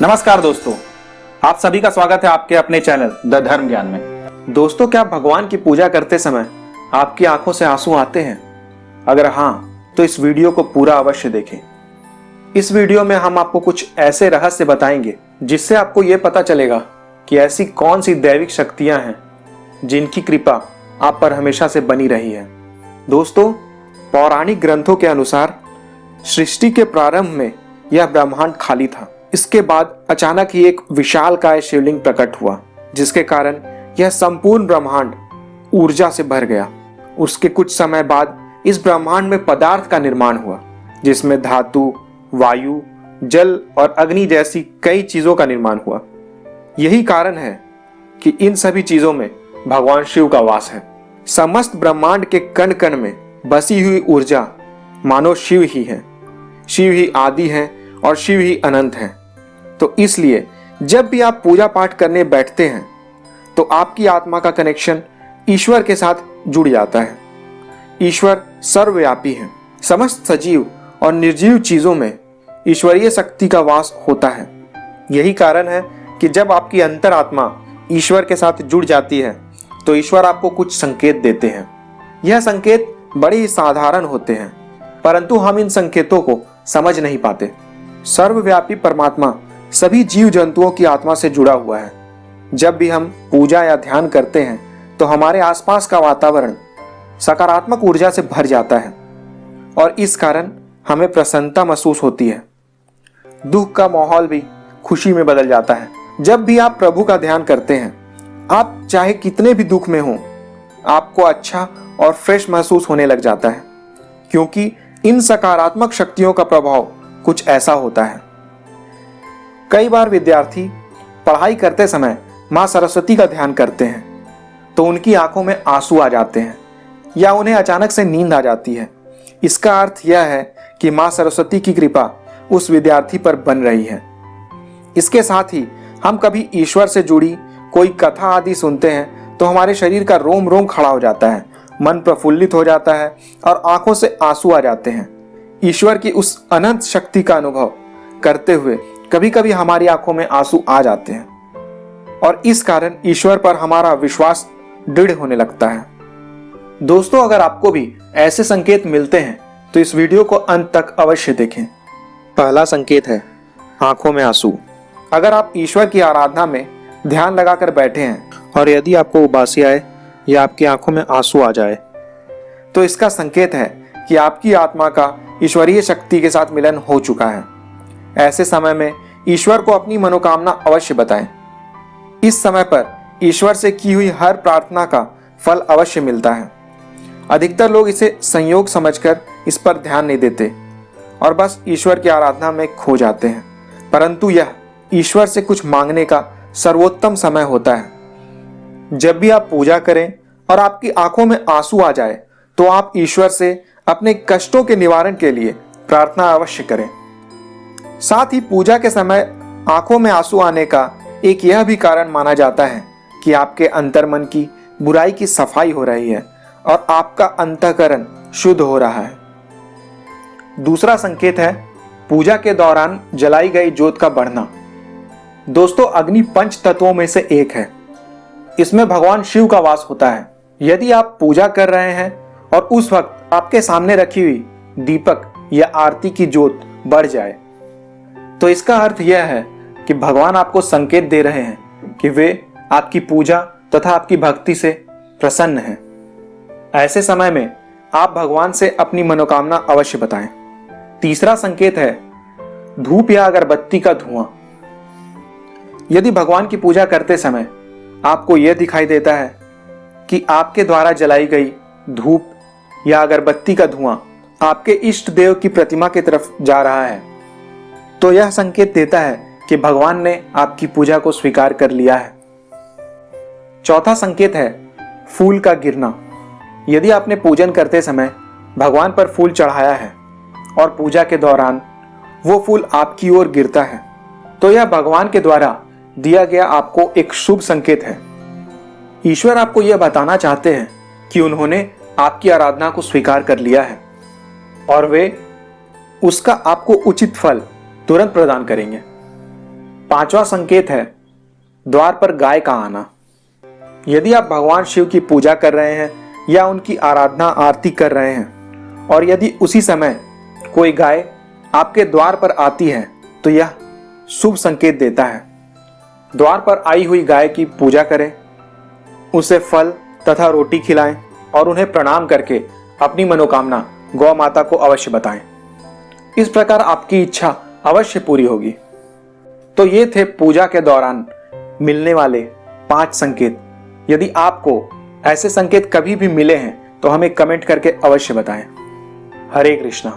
नमस्कार दोस्तों, आप सभी का स्वागत है आपके अपने चैनल द धर्म ज्ञान में। दोस्तों, क्या भगवान की पूजा करते समय आपकी आंखों से आंसू आते हैं? अगर हाँ, तो इस वीडियो को पूरा अवश्य देखें। इस वीडियो में हम आपको कुछ ऐसे रहस्य बताएंगे जिससे आपको यह पता चलेगा कि ऐसी कौन सी दैविक शक्तियां हैं जिनकी कृपा आप पर हमेशा से बनी रही है। दोस्तों, पौराणिक ग्रंथों के अनुसार सृष्टि के प्रारंभ में यह ब्रह्मांड खाली था। इसके बाद अचानक ही एक विशालकाय शिवलिंग प्रकट हुआ, जिसके कारण यह संपूर्ण ब्रह्मांड ऊर्जा से भर गया। उसके कुछ समय बाद इस ब्रह्मांड में पदार्थ का निर्माण हुआ, जिसमें धातु, वायु, जल और अग्नि जैसी कई चीजों का निर्माण हुआ। यही कारण है कि इन सभी चीजों में भगवान शिव का वास है। समस्त ब्रह्मांड के कण कण में बसी हुई ऊर्जा मानो शिव ही है। शिव ही आदि है और शिव ही अनंत है। तो इसलिए जब भी आप पूजा पाठ करने बैठते हैं तो आपकी आत्मा का कनेक्शन ईश्वर के साथ जुड़ जाता है। ईश्वर सर्वव्यापी है। समस्त सजीव और निर्जीव चीजों में ईश्वरीय शक्ति का वास होता है। यही कारण है कि जब आपकी अंतरात्मा ईश्वर के साथ जुड़ जाती है तो ईश्वर आपको कुछ संकेत देते हैं। यह संकेत बड़े ही साधारण होते हैं, परंतु हम इन संकेतों को समझ नहीं पाते। सर्वव्यापी परमात्मा सभी जीव जंतुओं की आत्मा से जुड़ा हुआ है। जब भी हम पूजा या ध्यान करते हैं तो हमारे आसपास का वातावरण सकारात्मक ऊर्जा से भर जाता है और इस कारण हमें प्रसन्नता महसूस होती है। दुख का माहौल भी खुशी में बदल जाता है। जब भी आप प्रभु का ध्यान करते हैं, आप चाहे कितने भी दुख में हों, आपको अच्छा और फ्रेश महसूस होने लग जाता है, क्योंकि इन सकारात्मक शक्तियों का प्रभाव कुछ ऐसा होता है। कई बार विद्यार्थी पढ़ाई करते समय मां सरस्वती का ध्यान करते हैं तो उनकी आंखों में आंसू आ जाते हैं या उन्हें अचानक से नींद आ जाती है। इसका अर्थ यह है कि मां सरस्वती की कृपा उस विद्यार्थी पर बन रही है। इसके साथ ही हम कभी ईश्वर से जुड़ी कोई कथा आदि सुनते हैं तो हमारे शरीर का रोम रोम खड़ा हो जाता है, मन प्रफुल्लित हो जाता है और आंखों से आंसू आ जाते हैं। ईश्वर की उस अनंत शक्ति का अनुभव करते हुए कभी कभी हमारी आंखों में आंसू आ जाते हैं और इस कारण ईश्वर पर हमारा विश्वास दृढ़ होने लगता है। दोस्तों, अगर आपको भी ऐसे संकेत मिलते हैं तो इस वीडियो को अंत तक अवश्य देखें। पहला संकेत है आंखों में आंसू। अगर आप ईश्वर की आराधना में ध्यान लगाकर बैठे हैं और यदि आपको उबासी आए या आपकी आंखों में आंसू आ जाए तो इसका संकेत है कि आपकी आत्मा का ईश्वरीय शक्ति के साथ मिलन हो चुका है। ऐसे समय में ईश्वर को अपनी मनोकामना अवश्य बताएं। इस समय पर ईश्वर से की हुई हर प्रार्थना का फल अवश्य मिलता है। अधिकतर लोग इसे संयोग समझकर इस पर ध्यान नहीं देते और बस ईश्वर की आराधना में खो जाते हैं, परंतु यह ईश्वर से कुछ मांगने का सर्वोत्तम समय होता है। जब भी आप पूजा करें और आपकी आंखों में आंसू आ जाए तो आप ईश्वर से अपने कष्टों के निवारण के लिए प्रार्थना अवश्य करें। साथ ही पूजा के समय आंखों में आंसू आने का एक यह भी कारण माना जाता है कि आपके अंतर्मन की बुराई की सफाई हो रही है और आपका अंतःकरण शुद्ध हो रहा है। दूसरा संकेत है पूजा के दौरान जलाई गई ज्योत का बढ़ना। दोस्तों, अग्नि पंच तत्वों में से एक है। इसमें भगवान शिव का वास होता है। यदि आप पूजा कर रहे हैं और उस वक्त आपके सामने रखी हुई दीपक या आरती की ज्योत बढ़ जाए तो इसका अर्थ यह है कि भगवान आपको संकेत दे रहे हैं कि वे आपकी पूजा तथा आपकी भक्ति से प्रसन्न हैं। ऐसे समय में आप भगवान से अपनी मनोकामना अवश्य बताएं। तीसरा संकेत है धूप या अगरबत्ती का धुआं। यदि भगवान की पूजा करते समय आपको यह दिखाई देता है कि आपके द्वारा जलाई गई धूप या अगरबत्ती का धुआं आपके इष्ट देव की प्रतिमा की तरफ जा रहा है तो यह संकेत देता है कि भगवान ने आपकी पूजा को स्वीकार कर लिया है। चौथा संकेत है फूल का गिरना। यदि आपने पूजन करते समय भगवान पर फूल चढ़ाया है और पूजा के दौरान वो फूल आपकी ओर गिरता है तो यह भगवान के द्वारा दिया गया आपको एक शुभ संकेत है। ईश्वर आपको यह बताना चाहते हैं कि उन्होंने आपकी आराधना को स्वीकार कर लिया है और वे उसका आपको उचित फल तुरंत प्रदान करेंगे। पांचवा संकेत है द्वार पर गाय का आना। यदि आप भगवान शिव की पूजा कर रहे हैं या उनकी आराधना आरती कर रहे हैं और यदि उसी समय कोई गाय आपके द्वार पर आती है तो यह शुभ संकेत देता है। द्वार पर आई हुई गाय की पूजा करें, उसे फल तथा रोटी खिलाएं और उन्हें प्रणाम करके अपनी मनोकामना गौ माता को अवश्य बताएं। इस प्रकार आपकी इच्छा अवश्य पूरी होगी। तो ये थे पूजा के दौरान मिलने वाले 5 संकेत। यदि आपको ऐसे संकेत कभी भी मिले हैं तो हमें कमेंट करके अवश्य बताएं। हरे कृष्णा।